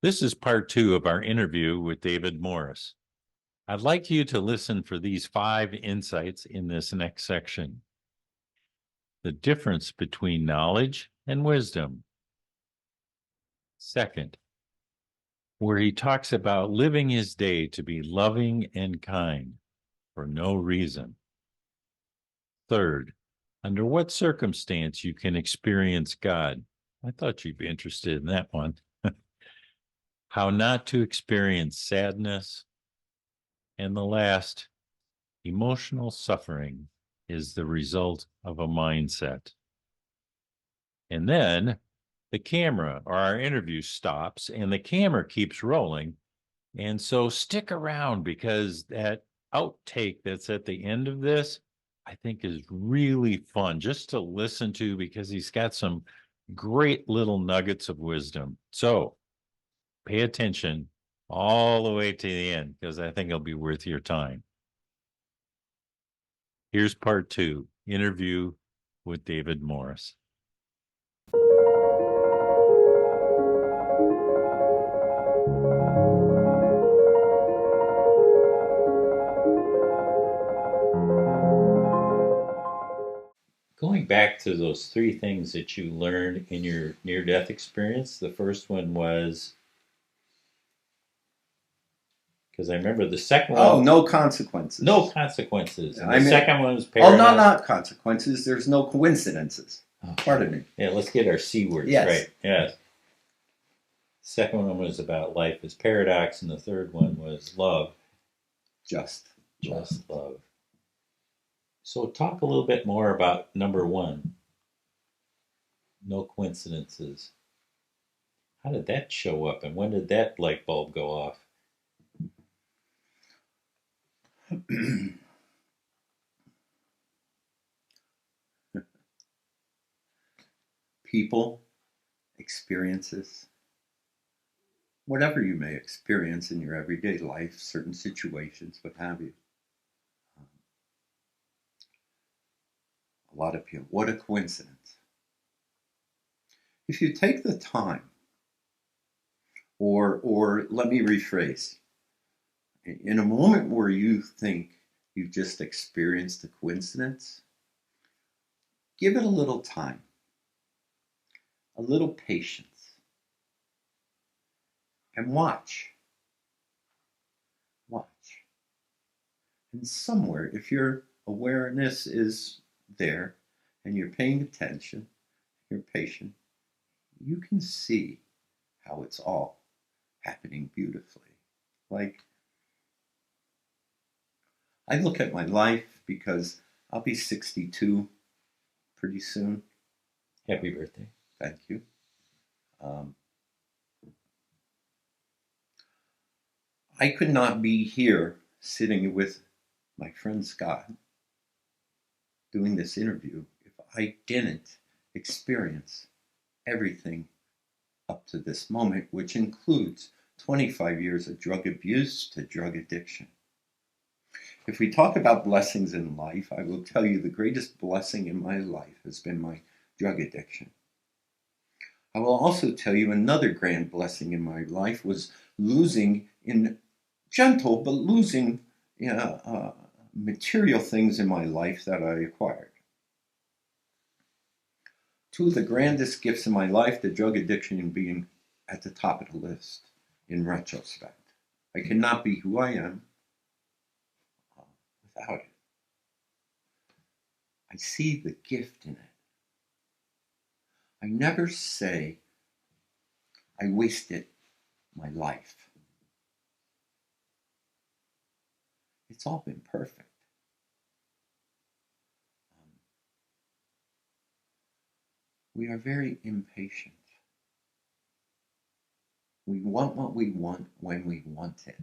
This is part 2 of our interview with David Morris. I'd like you to listen for these 5 insights in this next section. The difference between knowledge and wisdom. Second, where he talks about living his day to be loving and kind for no reason. Third, under what circumstance you can experience God. I thought you'd be interested in that one. How not to experience sadness. And the last, emotional suffering is the result of a mindset. And then the camera or our interview stops and the camera keeps rolling. And so stick around because that outtake that's at the end of this, I think is really fun just to listen to because he's got some great little nuggets of wisdom. So pay attention all the way to the end because I think it'll be worth your time. Here's part 2, interview with David Morris. Going back to those 3 things that you learned in your near-death experience, the first one was, because I remember the second one. Oh, no consequences. No consequences. And I the mean, second one was paradox. paradox. Oh, not consequences. There's no coincidences. Okay. Pardon me. Yeah, let's get our C words Yes. right. Yes. Second one was about life as paradox, and the third one was love. Just love. So talk a little bit more about number 1. No coincidences. How did that show up, and when did that light bulb go off? People, experiences, whatever you may experience in your everyday life, certain situations, what have you. A lot of people, what a coincidence. If you take the time, or let me rephrase, in a moment where you think you've just experienced a coincidence, give it a little time, a little patience, and watch. And somewhere, if your awareness is there and you're paying attention, you're patient, you can see how it's all happening beautifully. Like, I look at my life because I'll be 62 pretty soon. Happy birthday. Thank you. I could not be here sitting with my friend Scott doing this interview if I didn't experience everything up to this moment, which includes 25 years of drug abuse to drug addiction. If we talk about blessings in life, I will tell you the greatest blessing in my life has been my drug addiction. I will also tell you another grand blessing in my life was losing, in gentle, but losing material things in my life that I acquired. 2 of the grandest gifts in my life, the drug addiction being at the top of the list in retrospect. I cannot be who I am without it. I see the gift in it. I never say I wasted my life. It's all been perfect. We are very impatient. We want what we want when we want it.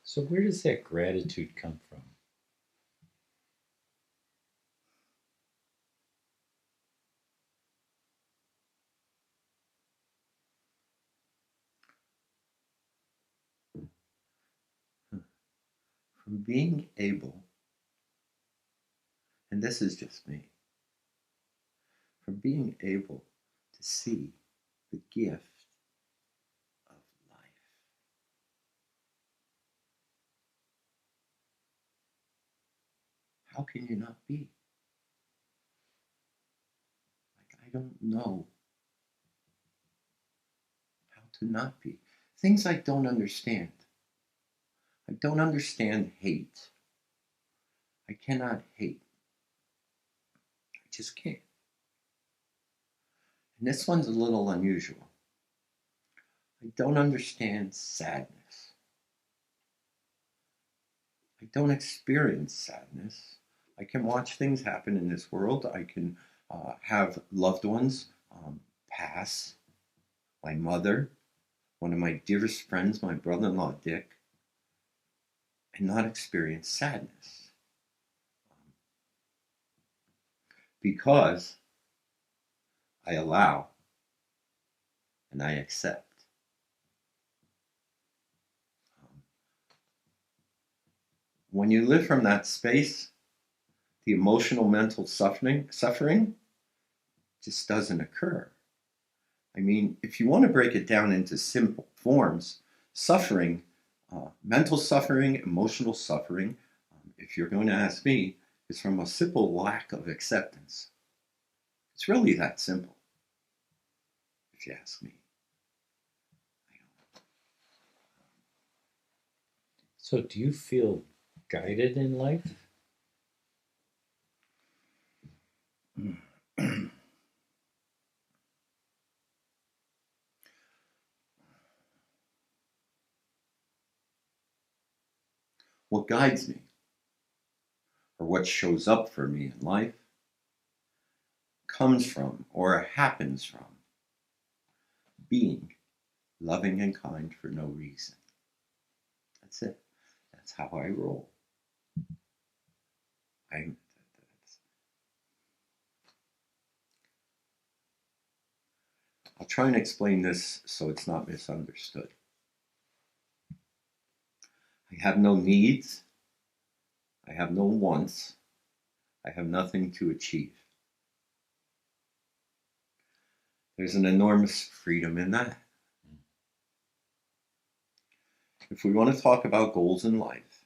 So where does that gratitude come from? From being able, and this is just me, for being able to see the gift of life. How can you not be? Like, I don't know how to not be. Things I don't understand. I don't understand hate. I cannot hate. I just can't. And this one's a little unusual. I don't understand sadness. I don't experience sadness. I can watch things happen in this world. I can have loved ones pass. My mother, one of my dearest friends, my brother-in-law Dick, and not experience sadness. Because I allow and I accept. When you live from that space, the emotional, mental suffering just doesn't occur. I mean, if you want to break it down into simple forms, suffering, mental suffering, emotional suffering, if you're going to ask me, is from a simple lack of acceptance. It's really that simple, if you ask me. So do you feel guided in life? What guides me, or what shows up for me in life, comes from or happens from being loving and kind for no reason. That's it. That's how I roll. I'll try and explain this so it's not misunderstood. I have no needs. I have no wants. I have nothing to achieve. There's an enormous freedom in that. If we want to talk about goals in life,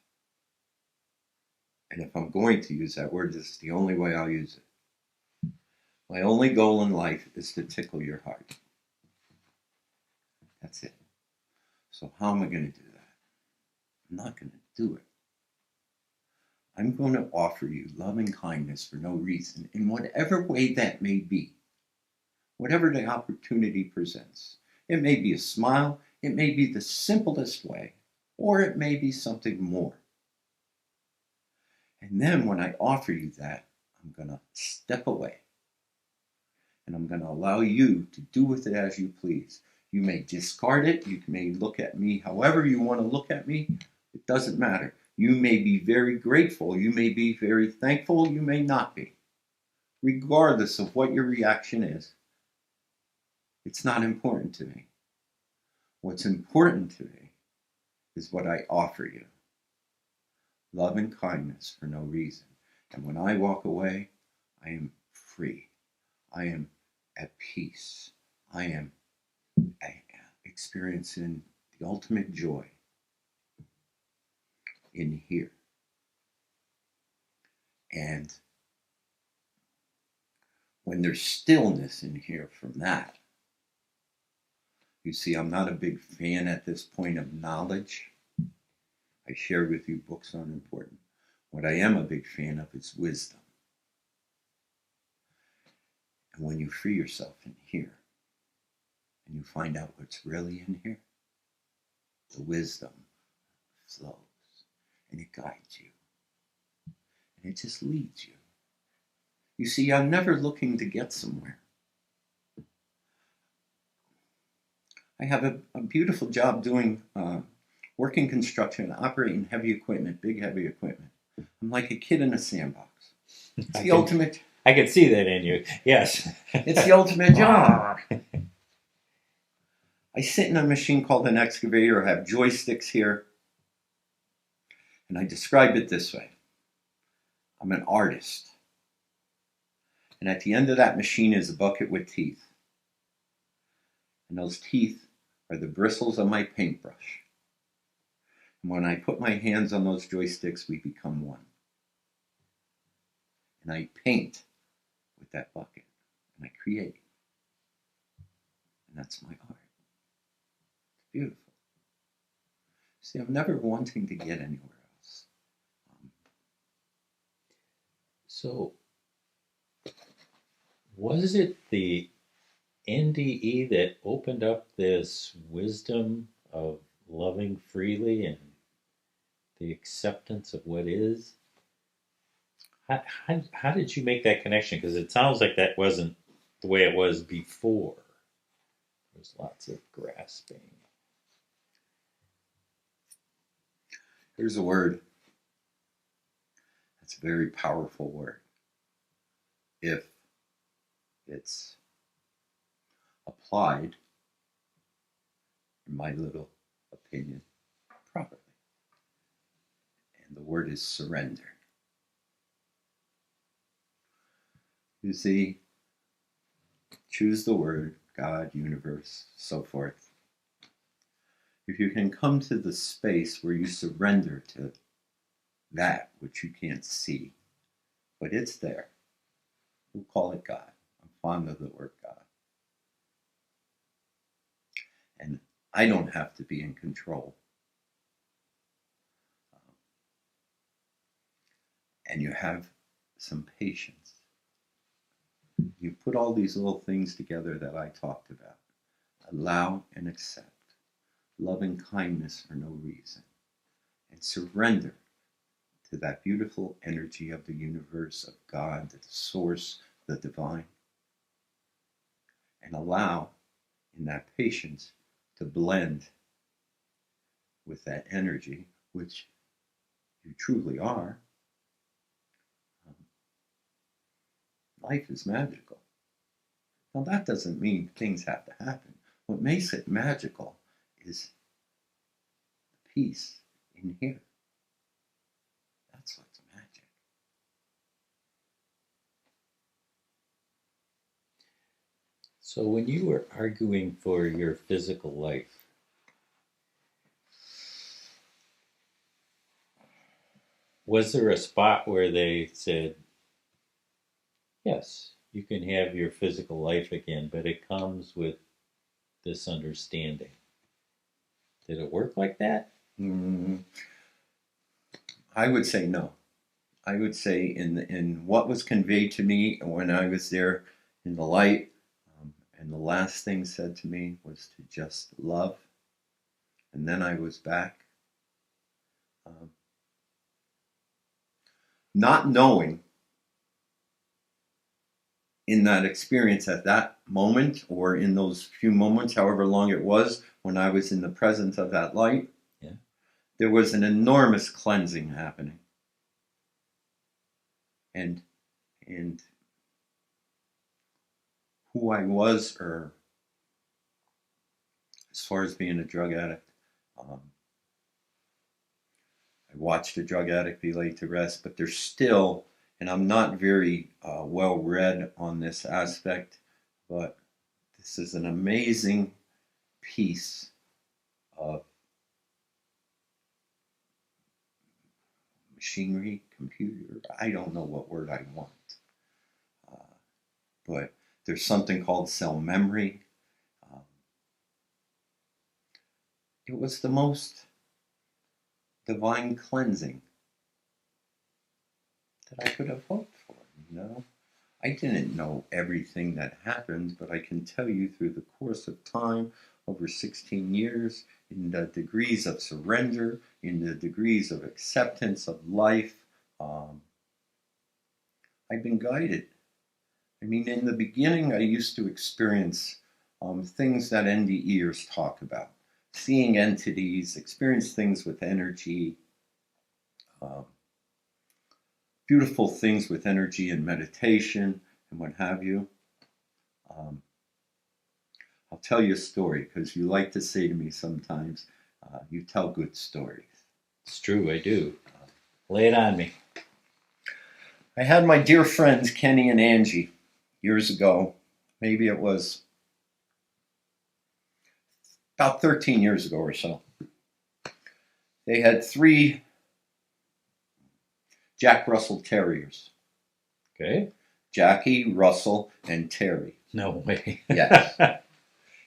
and if I'm going to use that word, this is the only way I'll use it. My only goal in life is to tickle your heart. That's it. So how am I going to do that? I'm not going to do it. I'm going to offer you loving kindness for no reason, in whatever way that may be. Whatever the opportunity presents. It may be a smile, it may be the simplest way, or it may be something more. And then when I offer you that, I'm going to step away. And I'm going to allow you to do with it as you please. You may discard it. You may look at me however you want to look at me. It doesn't matter. You may be very grateful. You may be very thankful. You may not be. Regardless of what your reaction is, it's not important to me. What's important to me is what I offer you. Love and kindness for no reason. And when I walk away, I am free. I am at peace. I am experiencing the ultimate joy in here. And when there's stillness in here from that, you see, I'm not a big fan at this point of knowledge. I share with you books aren't important. What I am a big fan of is wisdom. And when you free yourself in here, and you find out what's really in here, the wisdom flows, and it guides you, and it just leads you. You see, I'm never looking to get somewhere. I have a beautiful job doing working construction, operating heavy equipment, big heavy equipment. I'm like a kid in a sandbox. It's the ultimate. I can see that in you. Yes. It's the ultimate job. I sit in a machine called an excavator. I have joysticks here. And I describe it this way. I'm an artist. And at the end of that machine is a bucket with teeth. And those teeth are the bristles of my paintbrush. And when I put my hands on those joysticks, we become one. And I paint with that bucket. And I create. And that's my art. It's beautiful. See, I'm never wanting to get anywhere else. So, was it the NDE that opened up this wisdom of loving freely and the acceptance of what is? How did you make that connection? Because it sounds like that wasn't the way it was before. There's lots of grasping. Here's a word. That's a very powerful word. If it's applied, in my little opinion, properly. And the word is surrender. You see, choose the word, God, universe, so forth. If you can come to the space where you surrender to that which you can't see, but it's there. We'll call it God. I'm fond of the word God. And I don't have to be in control. And you have some patience. You put all these little things together that I talked about. Allow and accept. Loving kindness for no reason. And surrender to that beautiful energy of the universe, of God, the source, the divine. And allow, in that patience, to blend with that energy, which you truly are. Life is magical. Now that doesn't mean things have to happen. What makes it magical is the peace in here. That's what's magic. So when you were arguing for your physical life, was there a spot where they said, yes, you can have your physical life again, but it comes with this understanding? Did it work like that? I would say no. I would say in what was conveyed to me when I was there in the light, and the last thing said to me was to just love. And then I was back. Not knowing in that experience at that moment, or in those few moments, however long it was, when I was in the presence of that light, there was an enormous cleansing happening. And who I was, or as far as being a drug addict, I watched a drug addict be laid to rest, but there's still, and I'm not very well read on this aspect, but this is an amazing piece of machinery, computer, I don't know what word I want. But there's something called cell memory. It was the most divine cleansing that I could have hoped for, you know? I didn't know everything that happened, but I can tell you through the course of time, over 16 years, in the degrees of surrender, in the degrees of acceptance of life, I've been guided. I mean, in the beginning, I used to experience things that NDEers talk about. Seeing entities, experience things with energy, beautiful things with energy and meditation and what have you. I'll tell you a story, because you like to say to me sometimes, you tell good stories. It's true, I do. Lay it on me. I had my dear friends, Kenny and Angie. years ago. Maybe it was about 13 years ago or so. They had 3 Jack Russell Terriers. Okay. Jackie, Russell, and Terry. No way. Yes.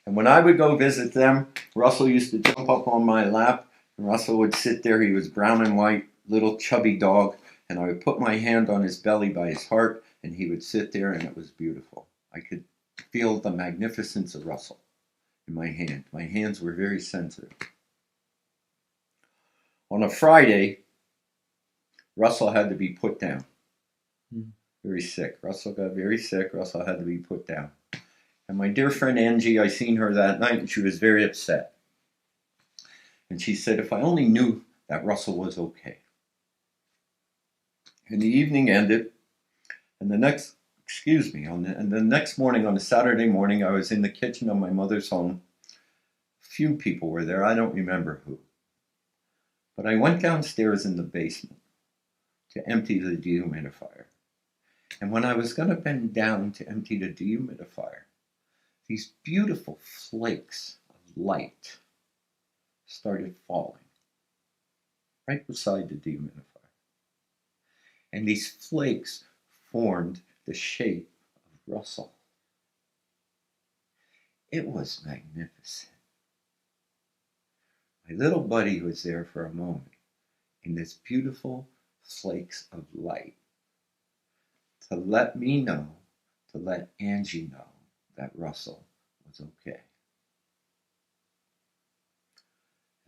And when I would go visit them, Russell used to jump up on my lap, and Russell would sit there. He was brown and white, little chubby dog, and I would put my hand on his belly by his heart, and he would sit there, and it was beautiful. I could feel the magnificence of Russell in my hand. My hands were very sensitive. On a Friday, Russell had to be put down. Very sick. Russell got very sick. Russell had to be put down. And my dear friend Angie, I seen her that night, and she was very upset. And she said, if I only knew that Russell was okay. And the evening ended, and the next morning, on a Saturday morning, I was in the kitchen of my mother's home. Few people were there. I don't remember who. But I went downstairs in the basement to empty the dehumidifier. And when I was going to bend down to empty the dehumidifier, these beautiful flakes of light started falling right beside the dehumidifier. And these flakes formed the shape of Russell. It was magnificent. My little buddy was there for a moment in this beautiful flakes of light to let me know, to let Angie know that Russell was okay.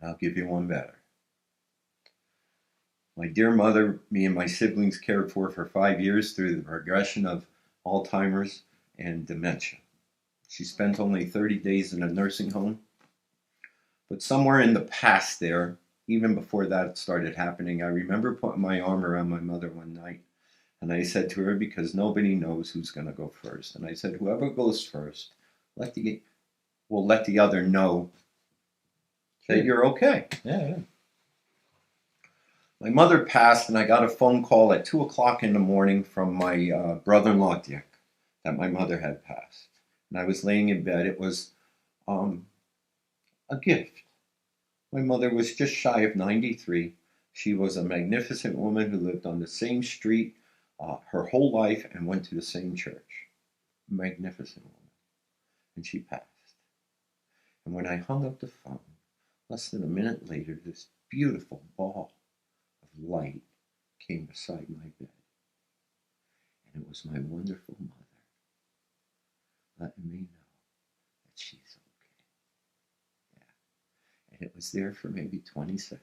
And I'll give you one better. My dear mother, me and my siblings cared for 5 years through the progression of Alzheimer's and dementia. She spent only 30 days in a nursing home. But somewhere in the past there, even before that started happening, I remember putting my arm around my mother one night. And I said to her, because nobody knows who's going to go first. And I said, whoever goes first, will let the other know that you're okay. Yeah. My mother passed, and I got a phone call at 2 o'clock in the morning from my brother-in-law, Dick, that my mother had passed. And I was laying in bed. It was a gift. My mother was just shy of 93. She was a magnificent woman who lived on the same street her whole life and went to the same church. Magnificent woman. And she passed. And when I hung up the phone, less than a minute later, this beautiful ball of light came beside my bed. And it was my wonderful mother letting me know that she's okay. Yeah. And it was there for maybe 20 seconds.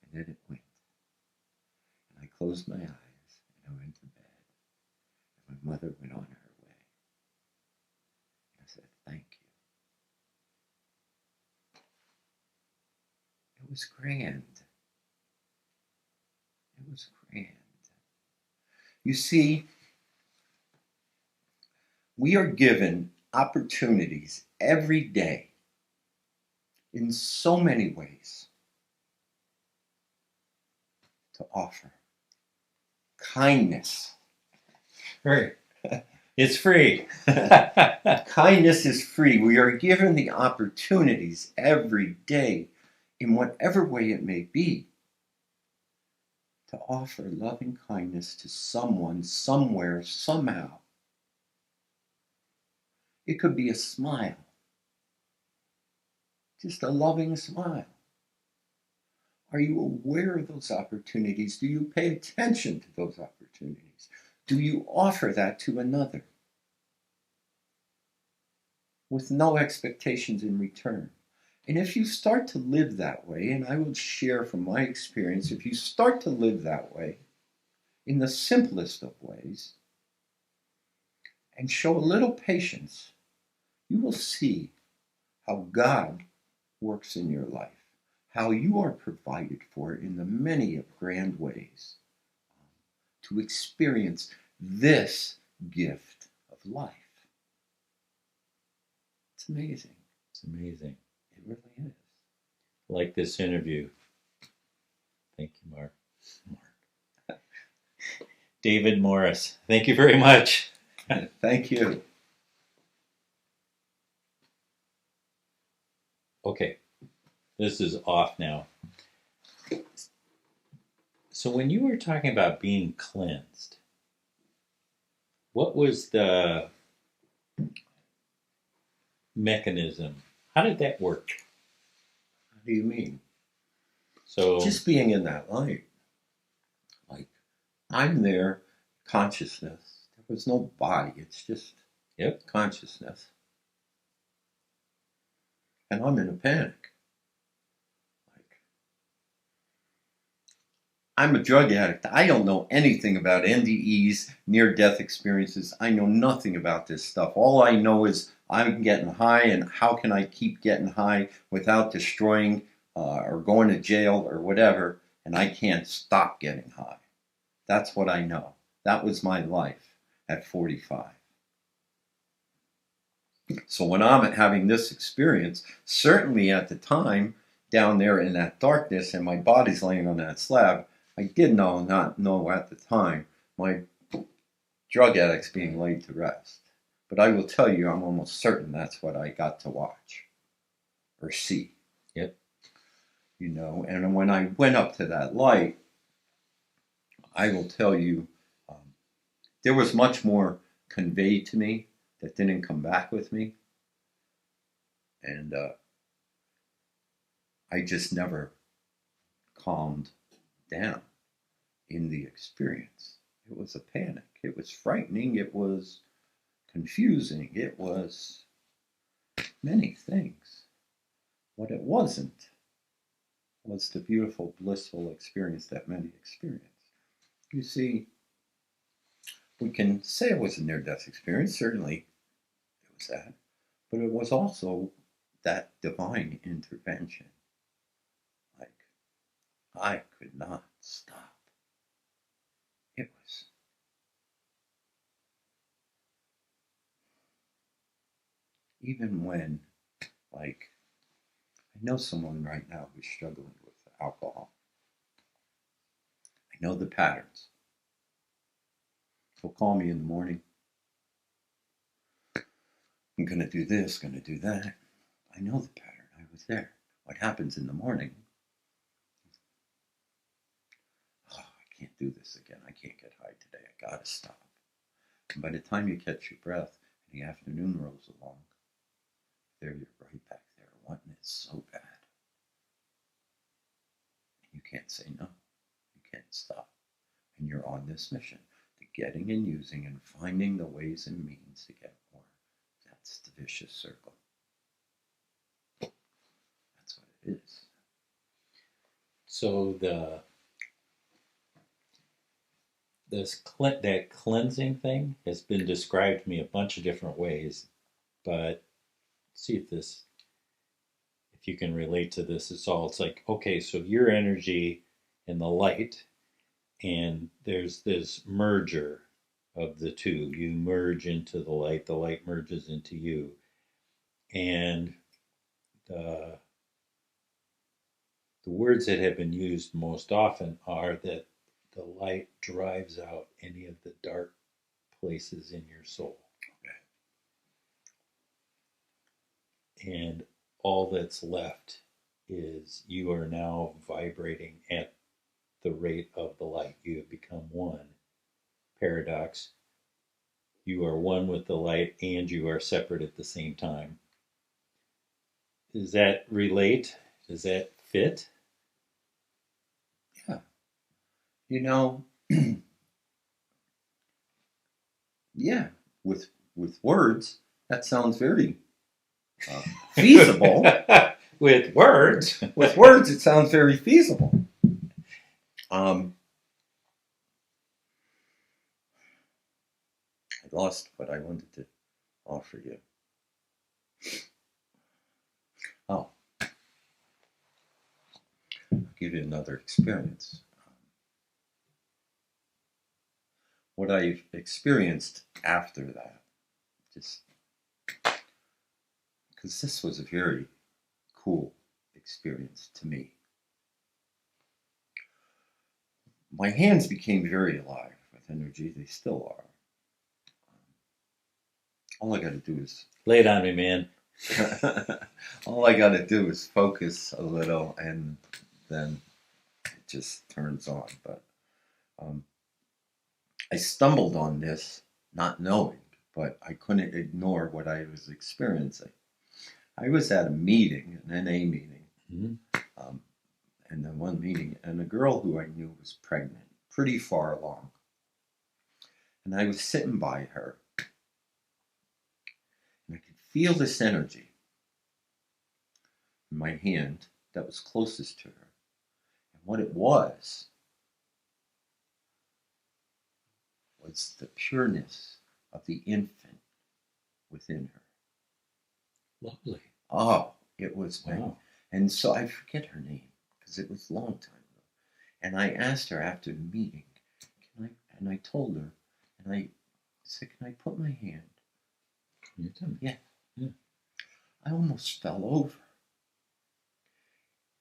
And then it went. And I closed my eyes and I went to bed. And my mother went on her way. I said, thank you. It was grand. It was grand. You see, we are given opportunities every day in so many ways to offer kindness. Right. It's free. Kindness is free. We are given the opportunities every day, in whatever way it may be, to offer loving kindness to someone, somewhere, somehow. It could be a smile, just a loving smile. Are you aware of those opportunities? Do you pay attention to those opportunities? Do you offer that to another with no expectations in return? And if you start to live that way, and I will share from my experience, if you start to live that way, in the simplest of ways, and show a little patience, you will see how God works in your life, how you are provided for in the many of grand ways to experience this gift of life. It's amazing. It's amazing. It really is. Like this interview. Thank you, Mark. David Morris. Thank you very much. Thank you. Okay, this is off now. So when you were talking about being cleansed, what was the mechanism? How did that work? What do you mean? So Just being in that light. Like, I'm there, consciousness. There was no body, it's just yep. consciousness. And I'm in a panic. Like, I'm a drug addict. I don't know anything about NDEs, near-death experiences. I know nothing about this stuff. All I know is I'm getting high, and how can I keep getting high without destroying or going to jail or whatever, and I can't stop getting high. That's what I know. That was my life at 45. So when I'm having this experience, certainly at the time, down there in that darkness and my body's laying on that slab, I did not know at the time my drug addict's being laid to rest. But I will tell you, I'm almost certain that's what I got to watch or see. Yep. You know, and when I went up to that light, I will tell you, there was much more conveyed to me that didn't come back with me. And I just never calmed down in the experience. It was a panic. It was frightening. It was confusing. It was many things. What it wasn't was the beautiful, blissful experience that many experience. You see, we can say it was a near-death experience. Certainly it was that. But it was also that divine intervention. Like, I could not stop. It was even when, like, I know someone right now who's struggling with alcohol. I know the patterns. He'll call me in the morning. I'm going to do this, going to do that. I know the pattern. I was there. What happens in the morning? Oh, I can't do this again. I can't get high today. I got to stop. And by the time you catch your breath and the afternoon rolls along, there you're right back there wanting it so bad. And you can't say no. You can't stop. And you're on this mission to getting and using and finding the ways and means to get more. That's the vicious circle. That's what it is. So that cleansing thing has been described to me a bunch of different ways, but see if you can relate to this at all. It's like, okay, so your energy and the light, and there's this merger of the two. You merge into the light merges into you, and the the words that have been used most often are that the light drives out any of the dark places in your soul. And all that's left is you are now vibrating at the rate of the light. You have become one. Paradox. You are one with the light and you are separate at the same time. Does that relate? Does that fit? Yeah. You know, yeah, with words, that sounds very feasible. With words. With words, it sounds very feasible. I lost what I wanted to offer you. Oh, I'll give you another experience. What I've experienced after that, just because this was a very cool experience to me. My hands became very alive with energy. They still are. all I got to do is Lay it on me, man. all I got to do is focus a little, and then it just turns on. But um, I stumbled on this not knowing, but I couldn't ignore what I was experiencing. I was at a meeting, an NA meeting, Mm-hmm. and then one meeting, and a girl who I knew was pregnant, pretty far along. And I was sitting by her, and I could feel this energy in my hand that was closest to her. And what it was the pureness of the infant within her. Lovely. Oh, it was Wow. And so I forget her name because it was a long time ago. And I asked her after the meeting, and I told her, and I said, can I put my hand? Yeah. Yeah. I almost fell over.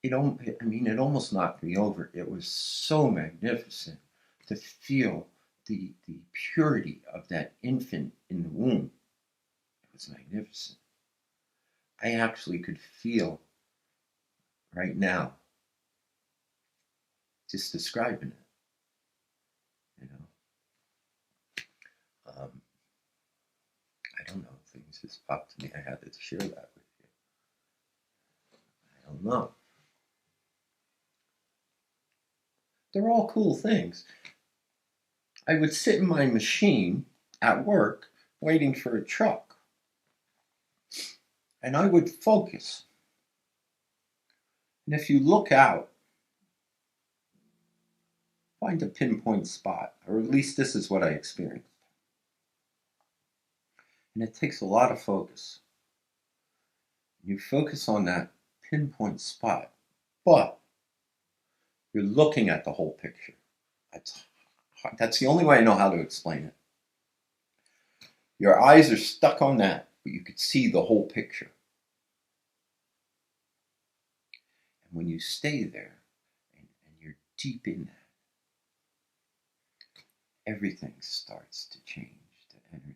It almost knocked me over. It was so magnificent to feel the purity of that infant in the womb. It was magnificent. I actually could feel right now just describing it. You know, I don't know. Things just popped to me. I had to share that with you. I don't know. They're all cool things. I would sit in my machine at work waiting for a truck, and I would focus. And if you look out, find a pinpoint spot, or at least this is what I experienced. And it takes a lot of focus. You focus on that pinpoint spot, but you're looking at the whole picture. That's the only way I know how to explain it. Your eyes are stuck on that, but you could see the whole picture. And when you stay there and you're deep in that, everything starts to change to energy.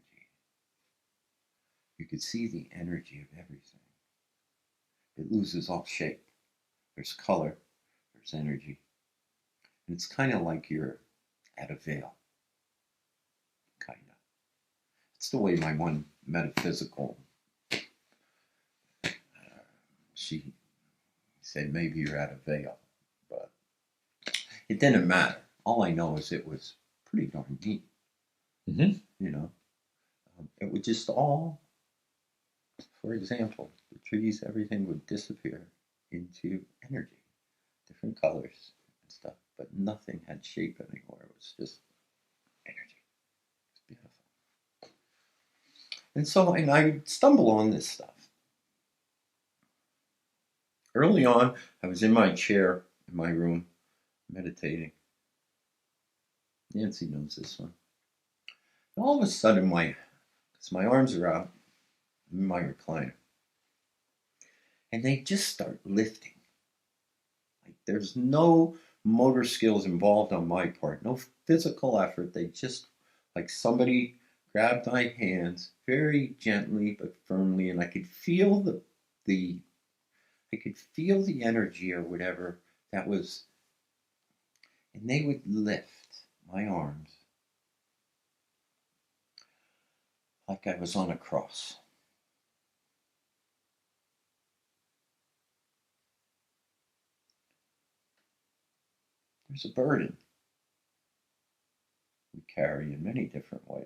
You could see the energy of everything. It loses all shape. There's color, there's energy. And it's kind of like you're at a veil. Kind of. It's the way my one metaphysical, she said maybe you're at a veil, but it didn't matter. All I know is it was pretty darn neat. Mm-hmm. You know, it would just all, for example, the trees, everything would disappear into energy, different colors and stuff, but nothing had shape anymore. It was just energy. It's beautiful. And so, and I stumble on this stuff. Early on, I was in my chair in my room meditating. Nancy knows this one. And all of a sudden, because my arms are out in my recliner, and they just start lifting. Like there's no motor skills involved on my part, no physical effort. They just, like somebody grabbed my hands very gently but firmly, and I could feel the I could feel the energy or whatever that was, and they would lift my arms like I was on a cross. There's a burden we carry in many different ways.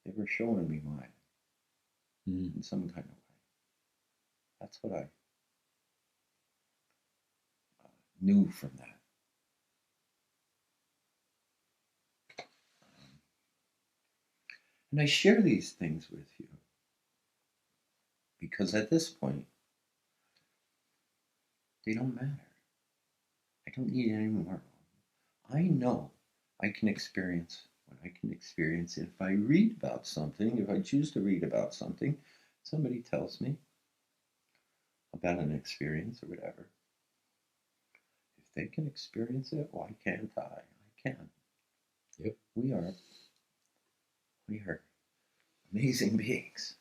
They were showing me mine in some kind of way. That's what I knew from that. And I share these things with you because at this point, they don't matter. I don't need any more. I know I can experience what I can experience. If I read about something, if I choose to read about something, somebody tells me about an experience or whatever. If they can experience it, why can't I? I can. Yep. We are amazing beings.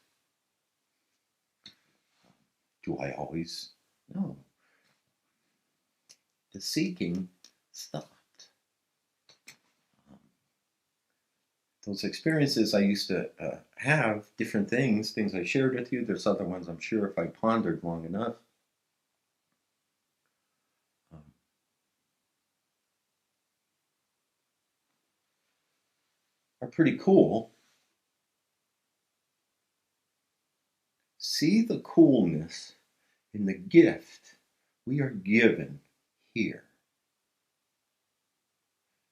Do I always? No. The seeking stopped. Those experiences I used to have, different things I shared with you. There's other ones I'm sure if I pondered long enough. Um, are pretty cool. See the coolness in the gift we are given here.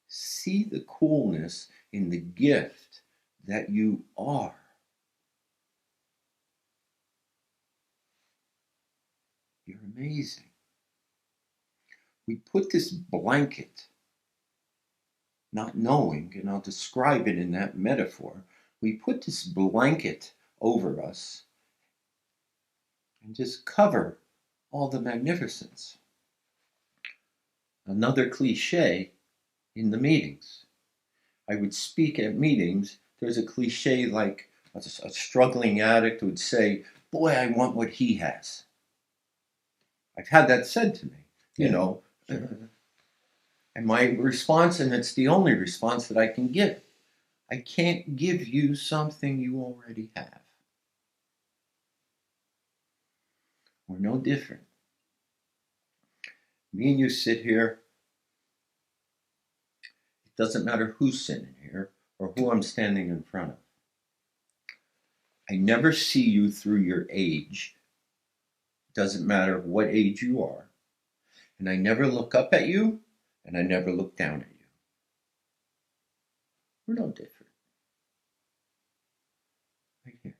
See the coolness in the gift that you are. You're amazing. We put this blanket, not knowing, and I'll describe it in that metaphor. We put this blanket over us and just cover all the magnificence. Another cliche in the meetings. I would speak at meetings. There's a cliche like a struggling addict would say, "Boy, I want what he has." I've had that said to me, you know. Sure. And my response, and it's the only response that I can give, I can't give you something you already have. We're no different. Me and you sit here. It doesn't matter who's sitting here or who I'm standing in front of. I never see you through your age. Doesn't matter what age you are. And I never look up at you, and I never look down at you. We're no different. Right here.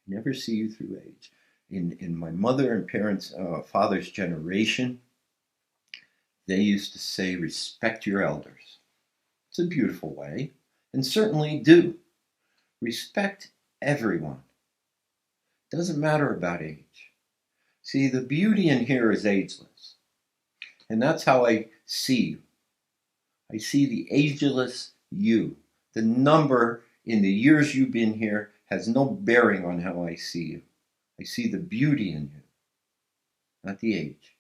I never see you through age. In my mother and parents, father's generation, they used to say, respect your elders. It's a beautiful way, and certainly do. Respect everyone. Doesn't matter about age. See, the beauty in here is ageless. And that's how I see you. I see the ageless you. The number in the years you've been here has no bearing on how I see you. I see the beauty in you, not the age.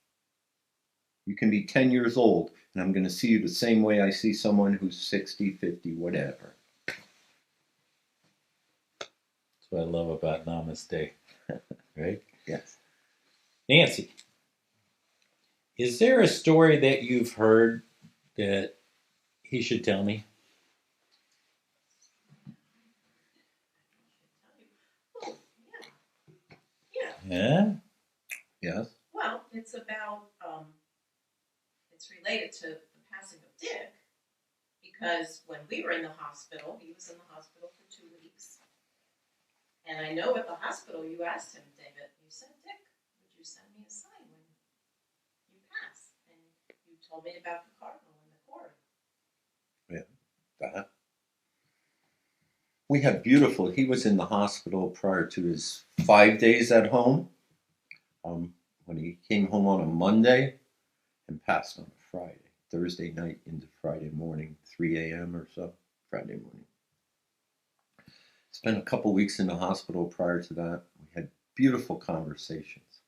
You can be 10 years old, and I'm going to see you the same way I see someone who's 60, 50, whatever. That's what I love about Namaste, right? Yes. Nancy, is there a story that you've heard that he should tell me? Oh, yeah. Yeah? Yes. Well, it's about, it's related to the passing of Dick, because when we were in the hospital, he was in the hospital for 2 weeks. And I know at the hospital you asked him, David, you said, Dick, would you send me a sign when you pass? And you told me about the cardinal and the cord. Yeah, that. We had beautiful, he was in the hospital prior to his 5 days at home. When he came home on a Monday and passed on a Friday, Thursday night into Friday morning, 3 a.m. or so, Friday morning. Spent a couple weeks in the hospital prior to that. We had beautiful conversations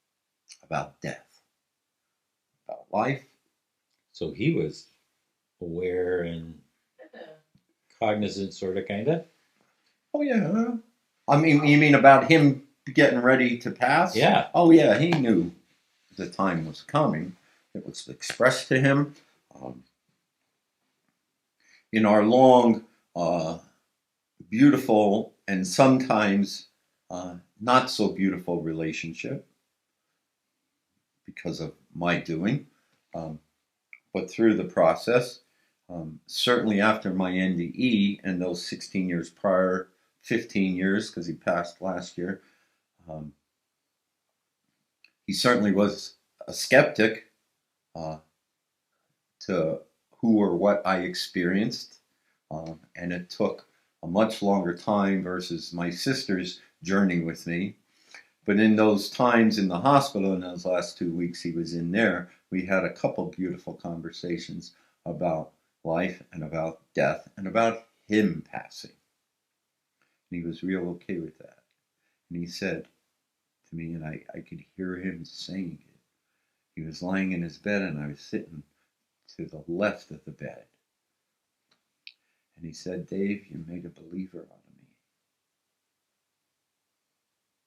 about death, about life. So he was aware and cognizant, sort of, kind of? Oh, yeah. I mean, you mean about him getting ready to pass? Yeah. Oh, yeah, he knew the time was coming. It was expressed to him. In our long, beautiful, and sometimes not so beautiful relationship, because of my doing, but through the process, certainly after my NDE and those 16 years prior, 15 years, because he passed last year, he certainly was a skeptic to who or what I experienced, and it took a much longer time versus my sister's journey with me. But in those times in the hospital, in those last 2 weeks he was in there, we had a couple beautiful conversations about life and about death and about him passing. And he was real okay with that. And he said to me, and I could hear him saying it. He was lying in his bed, and I was sitting to the left of the bed. And he said, Dave, you made a believer out of me.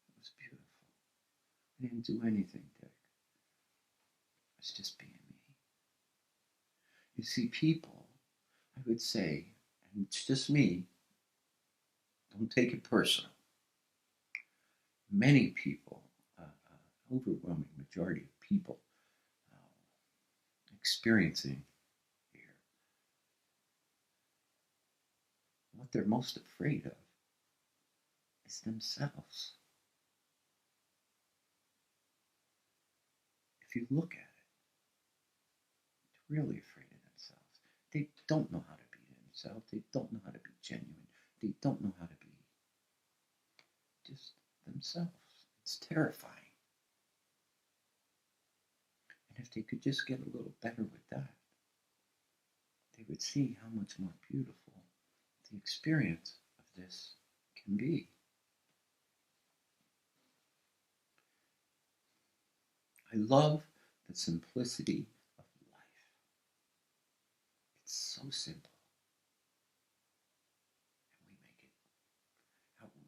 It was beautiful. I didn't do anything, Dick. I was just being me. You see, people, I would say, and it's just me, don't take it personal. Many people, overwhelming majority of people, experiencing here, what they're most afraid of is themselves. If you look at it, they're really afraid of themselves. They don't know how to be themselves. They don't know how to be genuine. They don't know how to be just themselves. It's terrifying. And if they could just get a little better with that, they would see how much more beautiful the experience of this can be. I love the simplicity of life. It's so simple. And we make it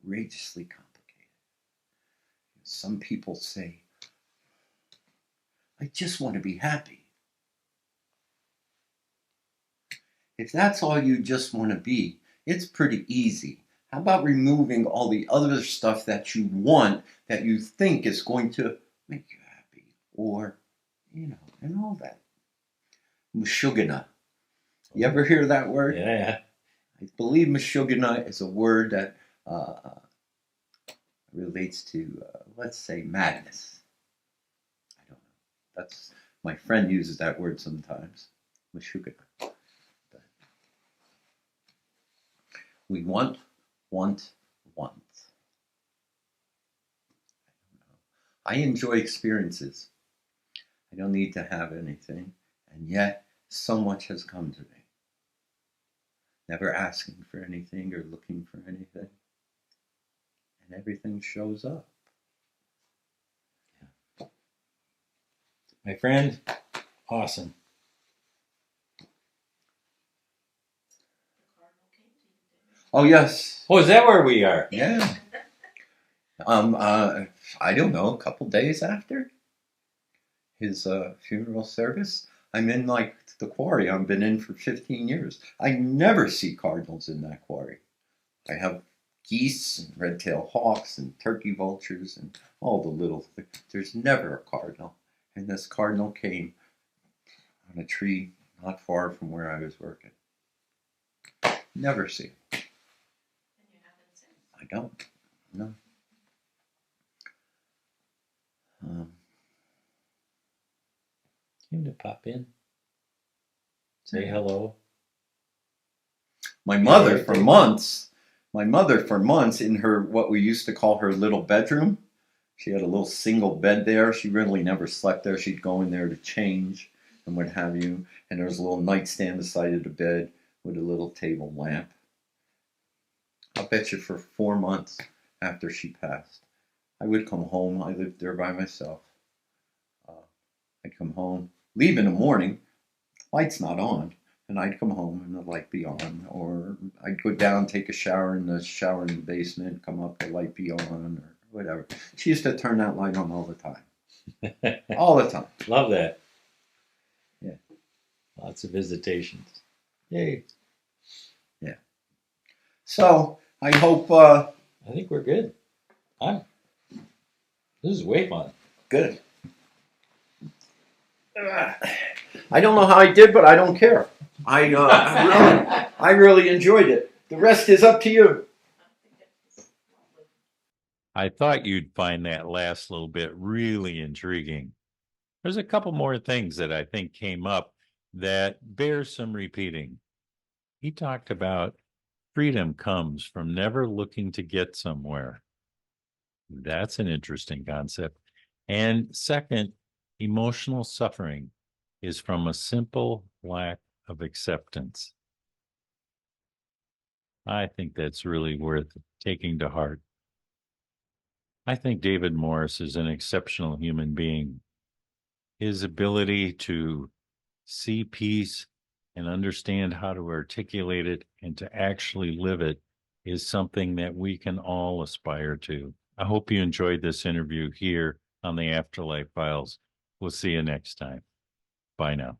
outrageously complicated. Some people say, I just want to be happy. If that's all you just want to be, it's pretty easy. How about removing all the other stuff that you want, that you think is going to make you happy? Or, and all that. Mashugana. You ever hear that word? Yeah. I believe Mashugana is a word that relates to, let's say, madness. I don't know. That's my friend uses that word sometimes. Mashugana. We want. I enjoy experiences. I don't need to have anything, and yet so much has come to me. Never asking for anything or looking for anything, and everything shows up. Yeah. My friend, awesome. Oh yes. Oh, is that where we are? Yeah. I don't know, a couple days after his funeral service, I'm in like the quarry. I've been in for 15 years. I never see cardinals in that quarry. I have geese and red-tailed hawks and turkey vultures and all the little things. There's never a cardinal. And this cardinal came on a tree not far from where I was working. Never see him. And you haven't seen. I don't. No. Came to pop in. Say hello. My mother for months in her, what we used to call her little bedroom. She had a little single bed there. She really never slept there. She'd go in there to change and what have you. And there was a little nightstand beside of the bed with a little table lamp. I'll bet you for 4 months after she passed, I would come home. I lived there by myself. I'd come home, leave in the morning, light's not on, and I'd come home and the light be on. Or I'd go down, take a shower in the basement, come up, the light be on, or whatever. She used to turn that light on all the time. All the time. Love that. Yeah. Lots of visitations. Yay. Yeah. So I hope I think we're good. This is way fun. good. I don't know how I did, but I don't care. I really enjoyed it. The rest is up to you. I thought you'd find that last little bit really intriguing. There's a couple more things that I think came up that bear some repeating. He talked about freedom comes from never looking to get somewhere. That's an interesting concept. And second, emotional suffering is from a simple lack of acceptance. I think that's really worth taking to heart. I think David Morris is an exceptional human being. His ability to see peace and understand how to articulate it and to actually live it is something that we can all aspire to. I hope you enjoyed this interview here on the Afterlife Files. We'll see you next time. Bye now.